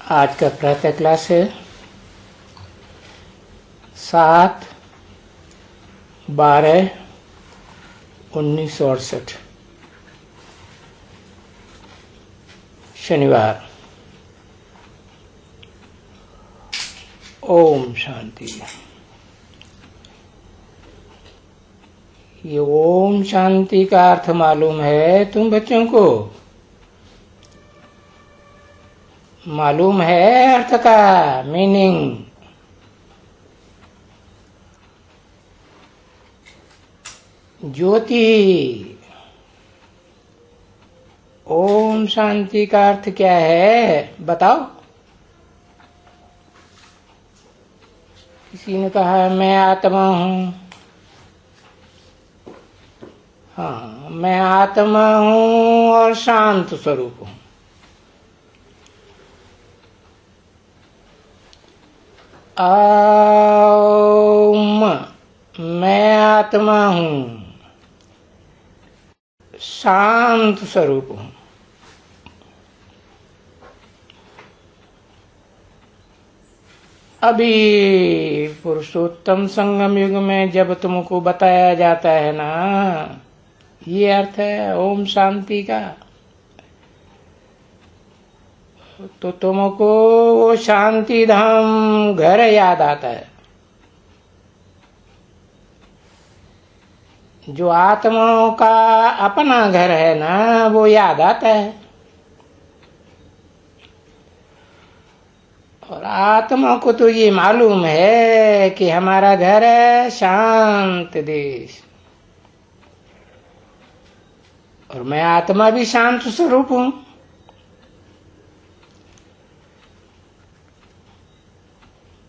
आज का प्रातः क्लास है 7/12/1968 शनिवार। ओम शांति। ये ओम शांति का अर्थ मालूम है तुम बच्चों को? मालूम है अर्थ का मीनिंग? ज्योति। ओम शांति का अर्थ क्या है बताओ? किसी ने कहा मैं आत्मा हूं। हाँ, मैं आत्मा हूं और शांत स्वरूप हूं। ओम, मैं आत्मा हूं, शांत स्वरूप हूं। अभी पुरुषोत्तम संगम युग में जब तुमको बताया जाता है ना, ये अर्थ है ओम शांति का, तो तुमको वो शांति धाम घर याद आता है जो आत्माओं का अपना घर है ना, वो याद आता है। और आत्मा को तो ये मालूम है कि हमारा घर है शांत देश, और मैं आत्मा भी शांत स्वरूप हूं।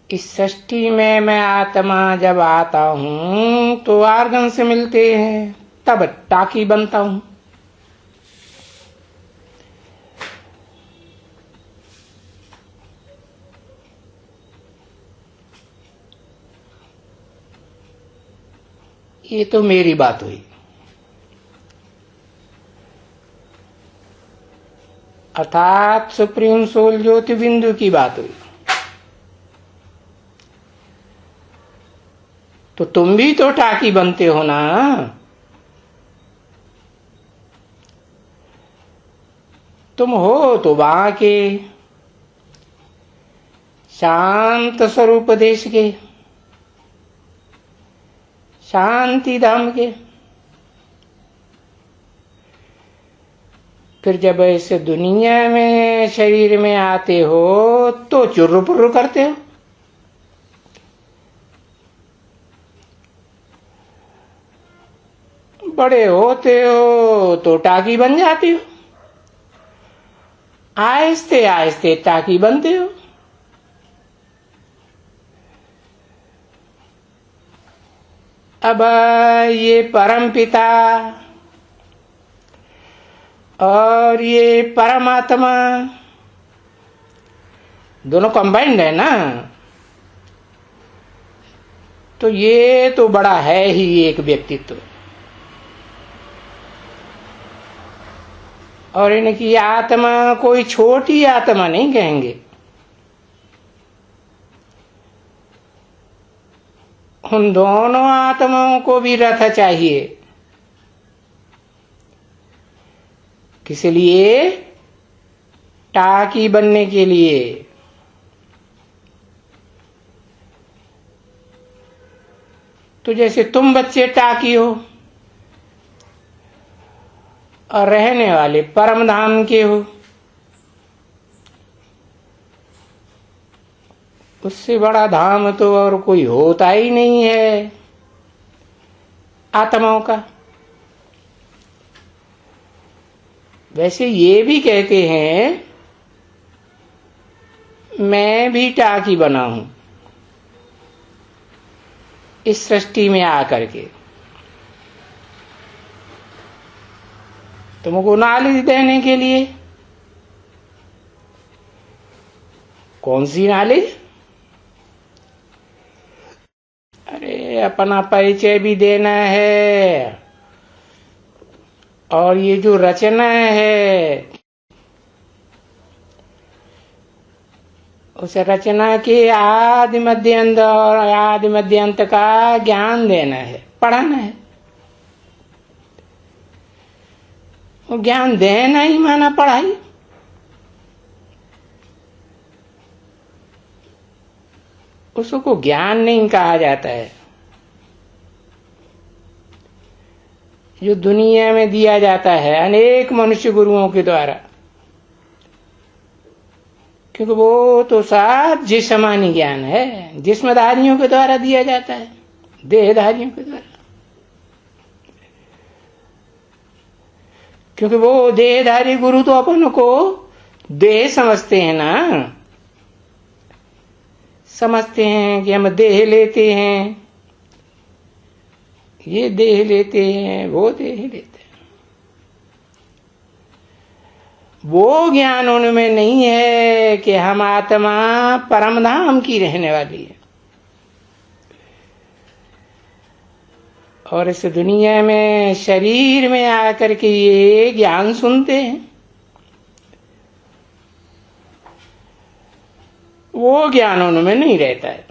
इस सृष्टि में मैं आत्मा जब आता हूं तो आर्गन से मिलते हैं, तब टाकी बनता हूं। ये तो मेरी बात हुई। अर्थात सुप्रीम सोल ज्योति बिंदु की बात हुई। तो तुम भी तो टाकी बनते हो ना। तुम हो तो वहां के शांत स्वरूप देश के, शांति धाम के। फिर जब इस दुनिया में शरीर में आते हो तो चुर्र पुर्र करते हो। बड़े होते हो तो टाकी बन जाती हो, आहिस्ते आहिस्ते टाकी बनते हो। अब ये परम पिता और ये परमात्मा दोनों कंबाइंड है ना, तो ये तो बड़ा है ही एक व्यक्तित्व। और इनकी आत्मा कोई छोटी आत्मा नहीं कहेंगे। उन दोनों आत्माओं को भी रथ चाहिए। किस लिए? टाकी बनने के लिए। तो जैसे तुम बच्चे टाकी हो और रहने वाले परम धाम के हो, उससे बड़ा धाम तो और कोई होता ही नहीं है आत्माओं का। वैसे ये भी कहते हैं मैं भी टाकी बना हूं इस सृष्टि में आकर के, तुमको नॉलेज देने के लिए। कौन सी नॉलेज? अरे अपना परिचय भी देना है, और ये जो रचना है उस रचना के आदि मध्य अंत और आदि मध्य अंत का ज्ञान देना है, पढ़ाना है। वो ज्ञान देना ही माना पढ़ाई। उसको ज्ञान नहीं कहा जाता है जो दुनिया में दिया जाता है अनेक मनुष्य गुरुओं के द्वारा, क्योंकि वो तो सब जिस्मानी ज्ञान है, जिस्मधारियों के द्वारा दिया जाता है, देहधारियों के द्वारा। क्योंकि वो देहधारी गुरु तो अपन को देह समझते हैं ना, समझते हैं कि हम देह लेते हैं, ये देह लेते हैं, वो देह लेते हैं। वो ज्ञान उनमें नहीं है कि हम आत्मा परम धाम की रहने वाली है। और इस दुनिया में शरीर में आकर के ये ज्ञान सुनते हैं, वो ज्ञान उनमें नहीं रहता है।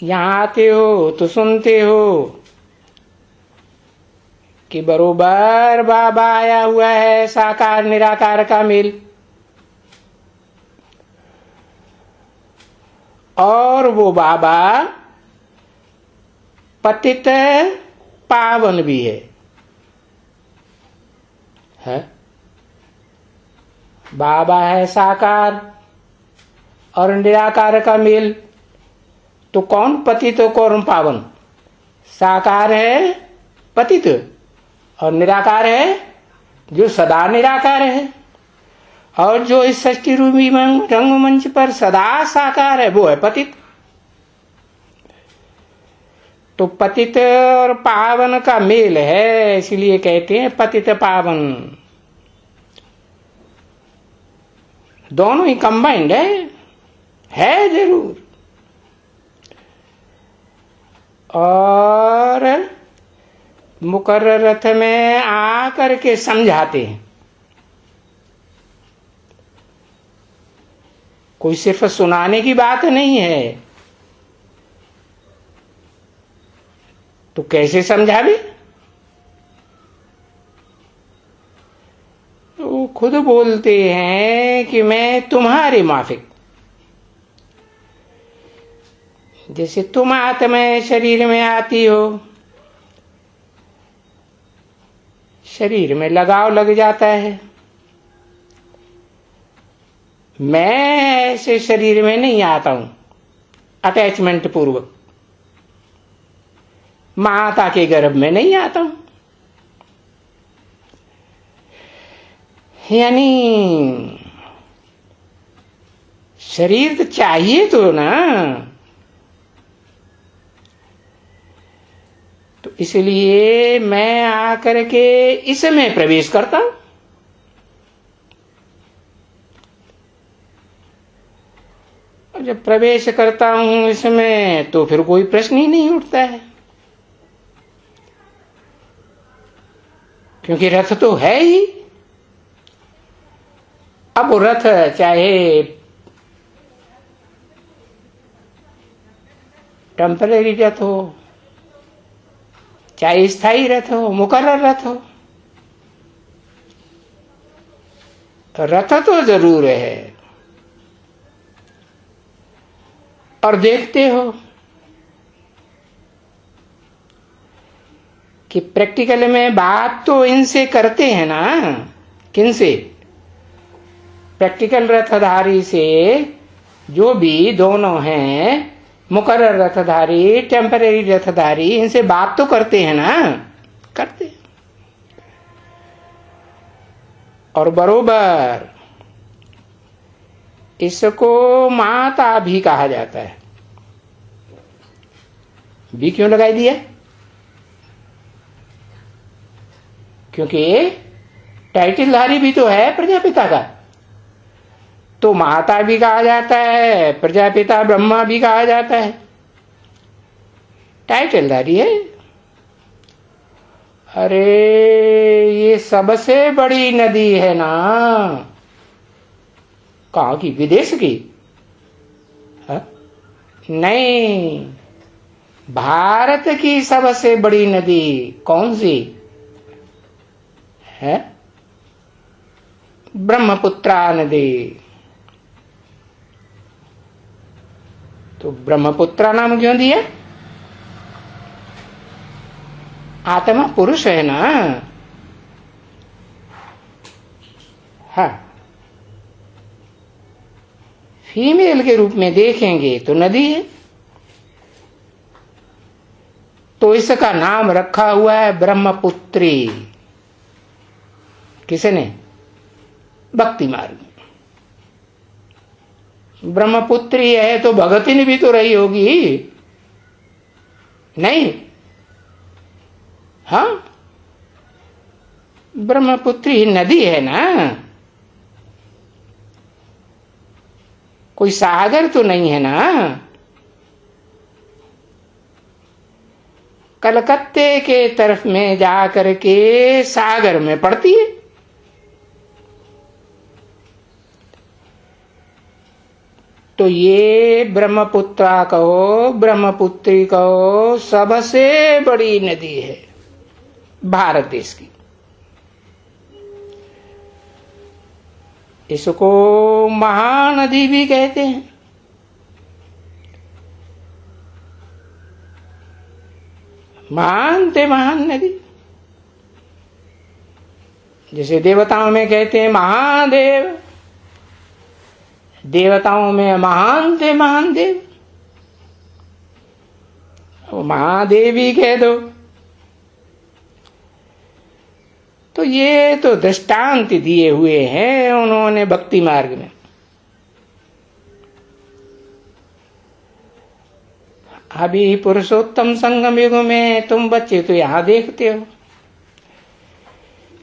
यहां आते हो तो सुनते हो कि बरोबर बाबा आया हुआ है, साकार निराकार का मेल। और वो बाबा पतित पावन भी है? बाबा है साकार और निराकार का मेल, तो कौन पतित और कौन पावन? साकार है पतित और निराकार है जो सदा निराकार है, और जो इस सृष्टि रूपी रंगमंच पर सदा साकार है वो है पतित। तो पतित और पावन का मेल है, इसलिए कहते हैं पतित पावन। दोनों ही कंबाइंड है जरूर। और मुकर्रर रथ में आकर के समझाते हैं। कोई सिर्फ सुनाने की बात नहीं है, तो कैसे समझावे? वो खुद बोलते हैं कि मैं तुम्हारे माफिक, जैसे तुम आत्मा शरीर में आती हो, शरीर में लगाव लग जाता है। मैं ऐसे शरीर में नहीं आता हूं अटैचमेंट पूर्वक, माता के गर्भ में नहीं आता हूं। यानी शरीर तो चाहिए तो ना, तो इसलिए मैं आकर के इसमें प्रवेश करता हूं। और जब प्रवेश करता हूं इसमें तो फिर कोई प्रश्न ही नहीं उठता है, क्योंकि रथ तो है ही। अब वो रथ चाहे टेम्पररी रथ हो, चाहे स्थायी रथ हो, मुकर्रर रथ हो, रथ तो जरूर है। और देखते हो कि प्रैक्टिकल में बात तो इनसे करते हैं ना, किनसे? प्रैक्टिकल रथधारी से, जो भी दोनों हैं, मुकर्रर रथधारी, टेम्पररी रथधारी, इनसे बात तो करते हैं ना, करते हैं। और बरोबर इसको माता भी कहा जाता है। भी क्यों लगाई दिया? क्योंकि टाइटलधारी भी तो है प्रजापिता का, तो माता भी कहा जाता है, प्रजापिता ब्रह्मा भी कहा जाता है, टाइटलधारी है। अरे ये सबसे बड़ी नदी है ना। कहाँ की? विदेश की? हा? नहीं, भारत की सबसे बड़ी नदी कौन सी है? ब्रह्मपुत्रा नदी। तो ब्रह्मपुत्रा नाम क्यों दिया? आत्मा पुरुष है ना। हाँ, फीमेल के रूप में देखेंगे तो नदी है। तो इसका नाम रखा हुआ है ब्रह्मपुत्री। किसने? भक्ति मार्ग में। ब्रह्मपुत्री है तो भगतिन भी तो रही होगी, नहीं? हाँ, ब्रह्मपुत्री नदी है ना, कोई सागर तो नहीं है ना। कलकत्ते के तरफ में जाकर के सागर में पड़ती है। तो ये ब्रह्मपुत्रा कहो, ब्रह्मपुत्री कहो, सबसे बड़ी नदी है भारत देश की। इसको महानदी भी कहते हैं। महान ते महान नदी। जैसे देवताओं में कहते हैं महादेव, देवताओं में महान थे महान देव, महादेवी कह दो। तो ये तो दृष्टांत दिए हुए हैं उन्होंने भक्ति मार्ग में। अभी पुरुषोत्तम संगम युग में तुम बच्चे तो यहां देखते हो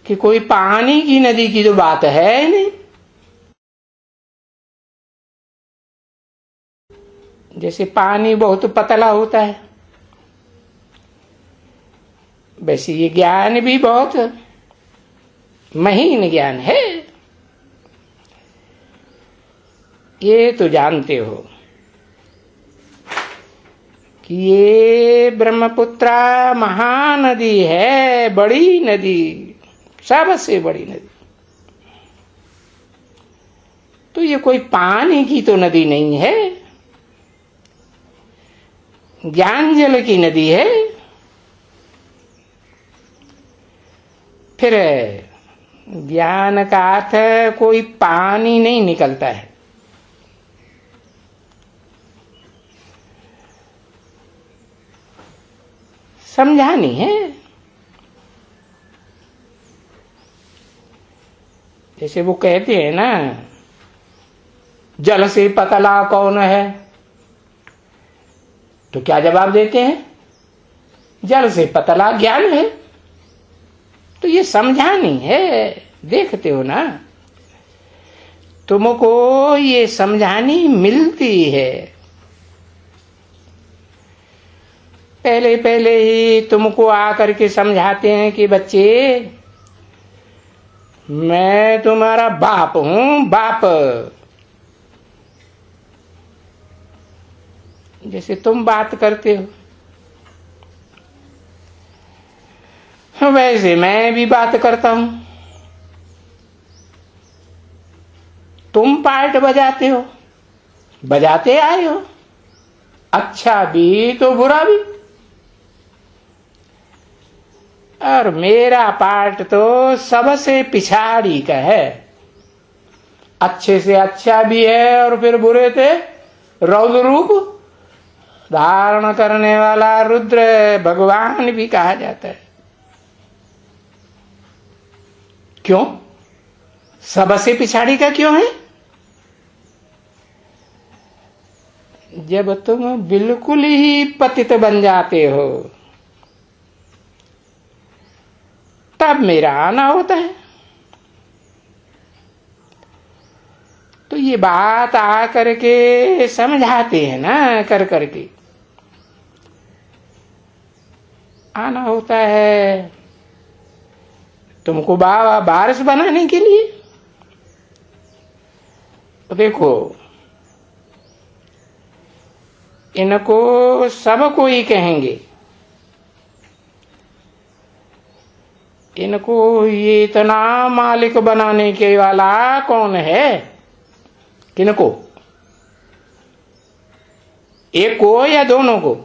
कि कोई पानी की नदी की तो बात है नहीं। जैसे पानी बहुत पतला होता है, वैसे ये ज्ञान भी बहुत महीन ज्ञान है। ये तो जानते हो कि ये ब्रह्मपुत्रा महानदी है, बड़ी नदी, सबसे बड़ी नदी। तो ये कोई पानी की तो नदी नहीं है, ज्ञान जल की नदी है। फिर ज्ञान का अर्थ कोई पानी नहीं निकलता है। समझानी है। जैसे वो कहते हैं ना, जल से पतला कौन है? तो क्या जवाब देते हैं? जल से पतला ज्ञान है। तो ये समझानी है, देखते हो ना, तुमको ये समझानी मिलती है। पहले पहले ही तुमको आकर के समझाते हैं कि बच्चे मैं तुम्हारा बाप हूं, बाप। जैसे तुम बात करते हो वैसे मैं भी बात करता हूं। तुम पार्ट बजाते हो, बजाते आए हो, अच्छा भी तो बुरा भी। और मेरा पार्ट तो सबसे पिछाड़ी का है, अच्छे से अच्छा भी है और फिर बुरे से रौद्र रूप धारण करने वाला रुद्र भगवान भी कहा जाता है। क्यों? सबसे पिछाड़ी का क्यों है? जब तुम बिल्कुल ही पतित बन जाते हो तब मेरा आना होता है। तो ये बात आ करके समझाते हैं ना, कर करके आना होता है। तुमको बारिश बनाने के लिए। तो देखो, इनको सबको ही कहेंगे, इनको ये इतना मालिक बनाने के वाला कौन है? किनको? एक को या दोनों को?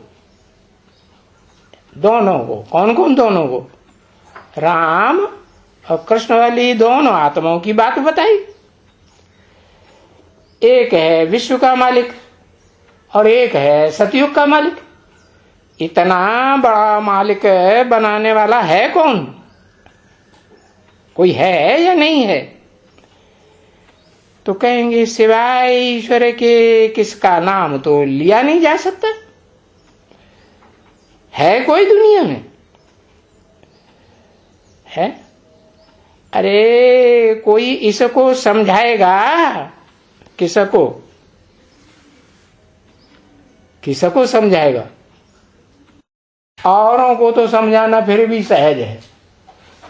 दोनों को। कौन कौन दोनों को? राम और कृष्ण वाली दोनों आत्माओं की बात बताई। एक है विश्व का मालिक और एक है सतयुग का मालिक। इतना बड़ा मालिक बनाने वाला है कौन? कोई है या नहीं है? तो कहेंगे सिवाय ईश्वर के किसका नाम तो लिया नहीं जा सकता। है कोई दुनिया में? है? अरे कोई इसको समझाएगा किसको? किसको समझाएगा? औरों को तो समझाना फिर भी सहज है,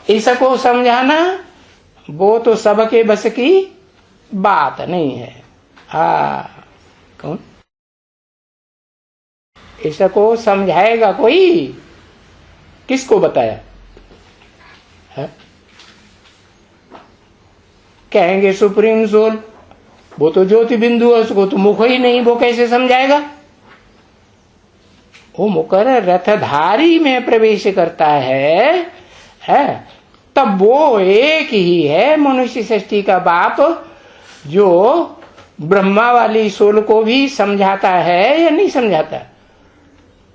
इसको समझाना वो तो सबके बस की बात नहीं है। हाँ, कौन इसको समझाएगा? कोई किसको बताया है? कहेंगे सुप्रीम सोल, वो तो ज्योति बिंदु है, उसको तो मुख ही नहीं, वो कैसे समझाएगा? वो मुकर रथधारी में प्रवेश करता है तब वो एक ही है मनुष्य सृष्टि का बाप, जो ब्रह्मा वाली सोल को भी समझाता है या नहीं समझाता?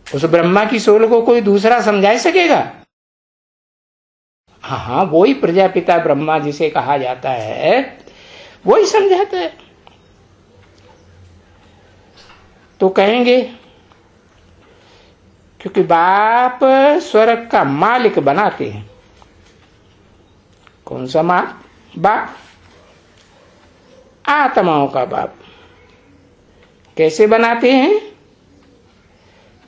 उस ब्रह्मा की सोल को कोई दूसरा समझा सकेगा? हाँ, वही प्रजापिता ब्रह्मा जिसे कहा जाता है वही समझाता है। तो कहेंगे क्योंकि बाप स्वर्ग का मालिक बनाते हैं। कौन सा बाप? आत्माओं का बाप। कैसे बनाते हैं?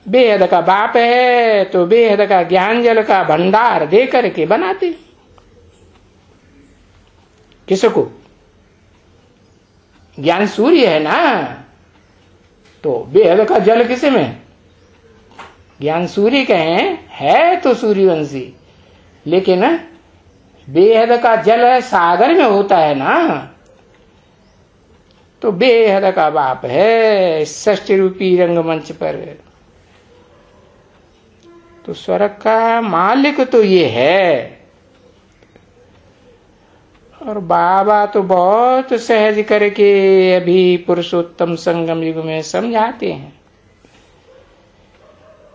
बेहद का बाप है तो बेहद का ज्ञान जल का भंडार दे करके बनाते। किसको? ज्ञान सूर्य है ना, तो बेहद का जल किसे में? ज्ञान सूर्य कहें है तो सूर्यवंशी, लेकिन बेहद का जल सागर में होता है ना, तो बेहद का बाप है षष्ठ रूपी रंगमंच पर। तो स्वर्ग का मालिक तो ये है। और बाबा तो बहुत सहज करके अभी पुरुषोत्तम संगम युग में समझाते हैं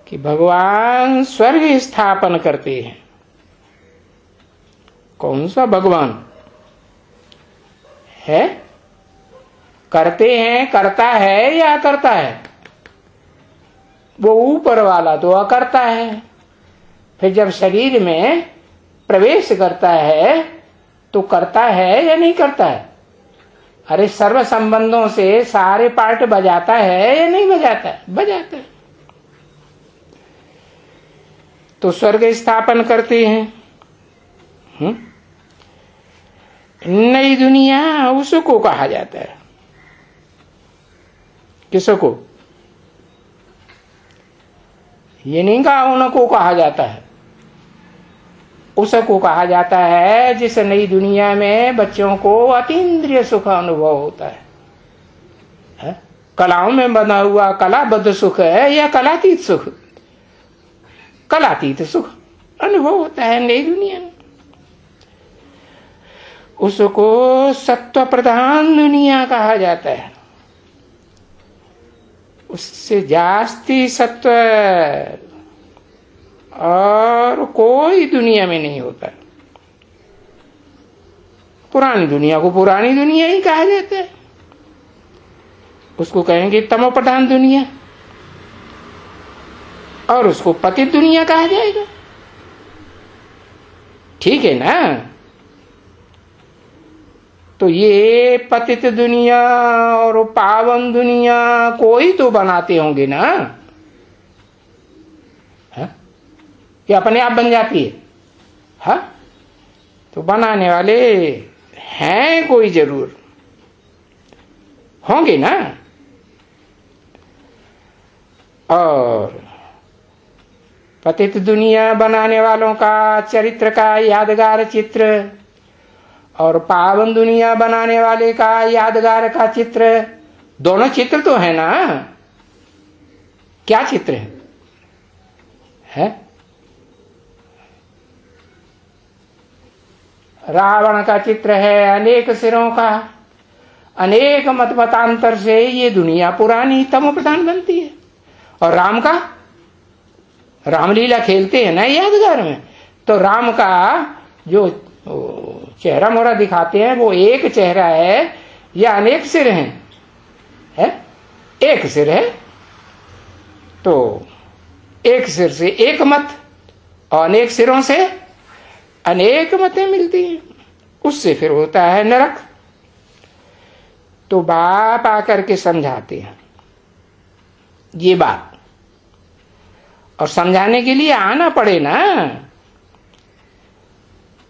कि भगवान स्वर्ग स्थापन करते हैं। कौन सा भगवान है? करते हैं, करता है या करता है? वो ऊपर वाला तो अकर्ता है। फिर जब शरीर में प्रवेश करता है तो करता है या नहीं करता है? अरे सर्व संबंधों से सारे पार्ट बजाता है या नहीं बजाता है? बजाता है। तो स्वर्ग स्थापन करते हैं। नई दुनिया उसको कहा जाता है। किसको? ये नहीं कहा उनको कहा जाता है, उसको कहा जाता है जिस नई दुनिया में बच्चों को अतीन्द्रिय सुख अनुभव होता है। कलाओं में बना हुआ कलाबद्ध सुख है या कलातीत सुख? कलातीत सुख अनुभव होता है नई दुनिया में। उसको सत्व प्रधान दुनिया कहा जाता है। उससे जास्ती सत्व और कोई दुनिया में नहीं होता। पुरानी दुनिया को पुरानी दुनिया ही कहा जाता है। उसको कहेंगे तमो प्रधान दुनिया, और उसको पतित दुनिया कहा जाएगा। ठीक है ना? तो ये पतित दुनिया और पावन दुनिया कोई तो बनाते होंगे ना, है? ये अपने आप बन जाती है? हाँ, तो बनाने वाले हैं कोई जरूर होंगे ना। और पतित दुनिया बनाने वालों का चरित्र का यादगार चित्र और पावन दुनिया बनाने वाले का यादगार का चित्र, दोनों चित्र तो है ना। क्या चित्र है? रावण का चित्र है अनेक सिरों का, अनेक मत मतांतर से ये दुनिया पुरानी तमो प्रधान बनती है। और राम का, रामलीला खेलते हैं ना यादगार में, तो राम का जो चेहरा मोहरा दिखाते हैं वो एक चेहरा है या अनेक सिर हैं? है एक सिर है। तो एक सिर से एक मत और अनेक सिरों से अनेक मतें मिलती हैं, उससे फिर होता है नरक। तो बाप आकर के समझाते हैं ये बात, और समझाने के लिए आना पड़े ना।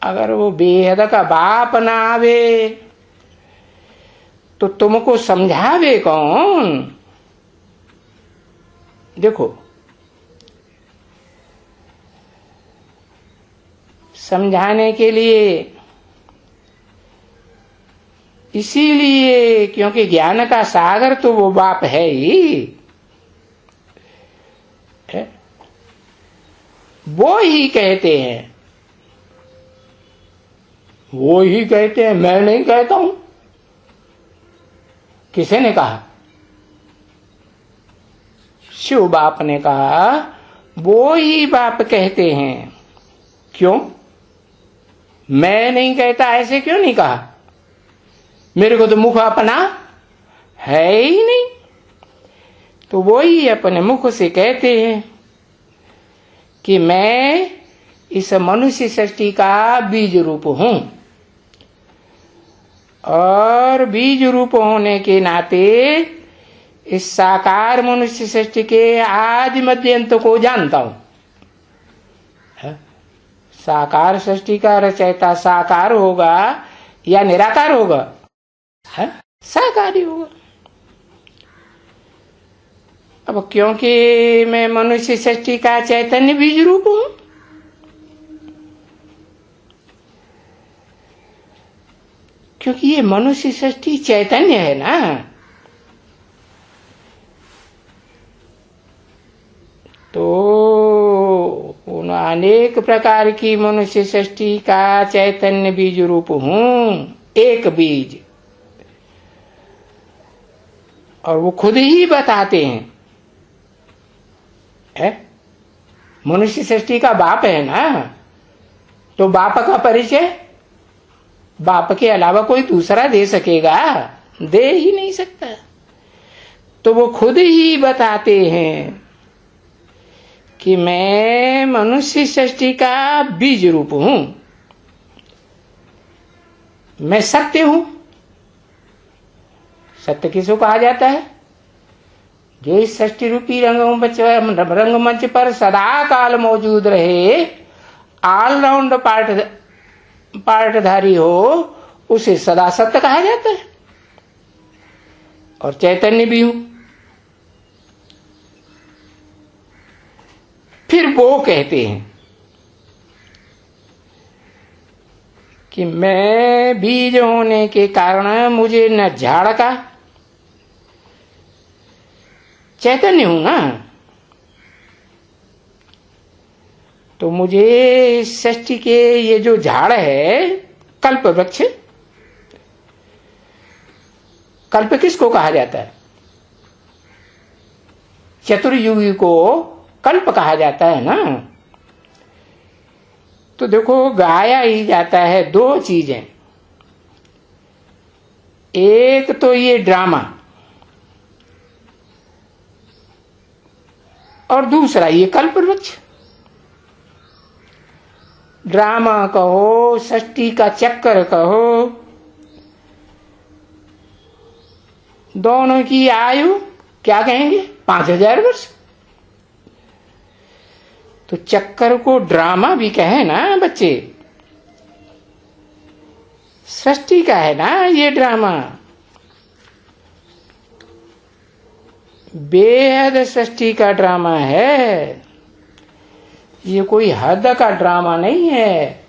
अगर वो बेहद का बाप ना आवे तो तुमको समझावे कौन? देखो, समझाने के लिए इसीलिए क्योंकि ज्ञान का सागर तो वो बाप है ही है। वो ही कहते हैं, वो ही कहते हैं, मैं नहीं कहता हूं। किसे ने कहा? शिव बाप ने कहा, वो ही बाप कहते हैं। क्यों? मैं नहीं कहता ऐसे क्यों नहीं कहा? मेरे को तो मुख अपना है ही नहीं, तो वो ही अपने मुख से कहते हैं कि मैं इस मनुष्य सृष्टि का बीज रूप हूं, और बीज रूप होने के नाते इस साकार मनुष्य सृष्टि के आदि मध्य अंत को जानता हूं। साकार सृष्टि का रचयिता साकार होगा या निराकार होगा? है साकार ही होगा। अब क्योंकि मैं मनुष्य सृष्टि का चैतन्य बीज रूप हूं, क्योंकि ये मनुष्य सृष्टि चैतन्य है ना। तो उन अनेक प्रकार की मनुष्य सृष्टि का चैतन्य बीज रूप हूं, एक बीज। और वो खुद ही बताते हैं, है? मनुष्य सृष्टि का बाप है ना, तो बाप का परिचय बाप के अलावा कोई दूसरा दे सकेगा? दे ही नहीं सकता। तो वो खुद ही बताते हैं कि मैं मनुष्य सृष्टि का बीज रूप हूं, मैं सत्य हूं। सत्य किसको कहा जाता है? जो इस सृष्टि रूपी रंगमंच पर सदा काल मौजूद रहे, ऑलराउंड पार्टधारी हो, उसे सदा सत्य कहा जाता है। और चैतन्य भी हूं। फिर वो कहते हैं कि मैं बीज होने के कारण मुझे न झाड़ का, चैतन्य हूं ना, तो मुझे सृष्टि के ये जो झाड़ है, कल्प वृक्ष, कल्प किसको कहा जाता है? चतुर्युगी को कल्प कहा जाता है ना। तो देखो, गाया ही जाता है दो चीजें, एक तो ये ड्रामा और दूसरा ये कल्प वृक्ष। ड्रामा कहो, सृष्टि का चक्कर कहो, दोनों की आयु क्या कहेंगे? 5000 वर्ष। तो चक्कर को ड्रामा भी कहे ना बच्चे, सृष्टि का है ना ये ड्रामा, बेहद सृष्टि का ड्रामा है, ये कोई हद का ड्रामा नहीं है।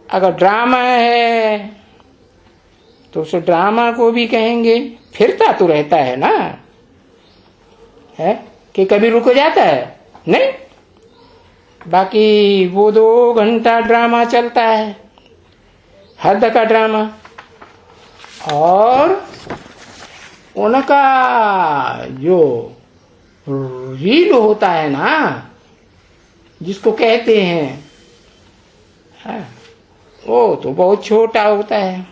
अगर ड्रामा है तो उस ड्रामा को भी कहेंगे फिरता तो रहता है ना, है कि कभी रुक जाता है नहीं। बाकी वो 2 घंटा ड्रामा चलता है, हद का ड्रामा। और उनका जो रील होता है ना, जिसको कहते हैं, वो तो बहुत छोटा होता है।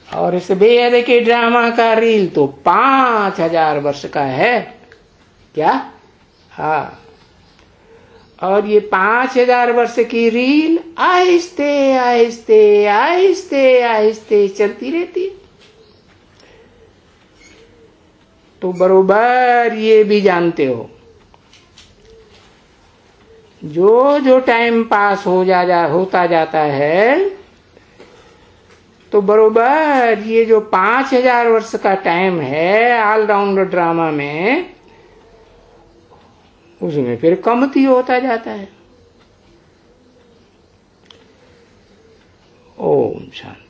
और इस बेहद के ड्रामा का रील तो 5000 वर्ष का है क्या? हाँ। और ये 5000 वर्ष की रील आहिस्ते आहिस्ते आहिस्ते आहिस्ते चलती रहती है। तो बरोबर ये भी जानते हो, जो जो टाइम पास होता जाता है, तो बरोबर ये जो 5000 वर्ष का टाइम है ऑलराउंडर ड्रामा में, उसमें फिर कमती होता जाता है। ओम शांति।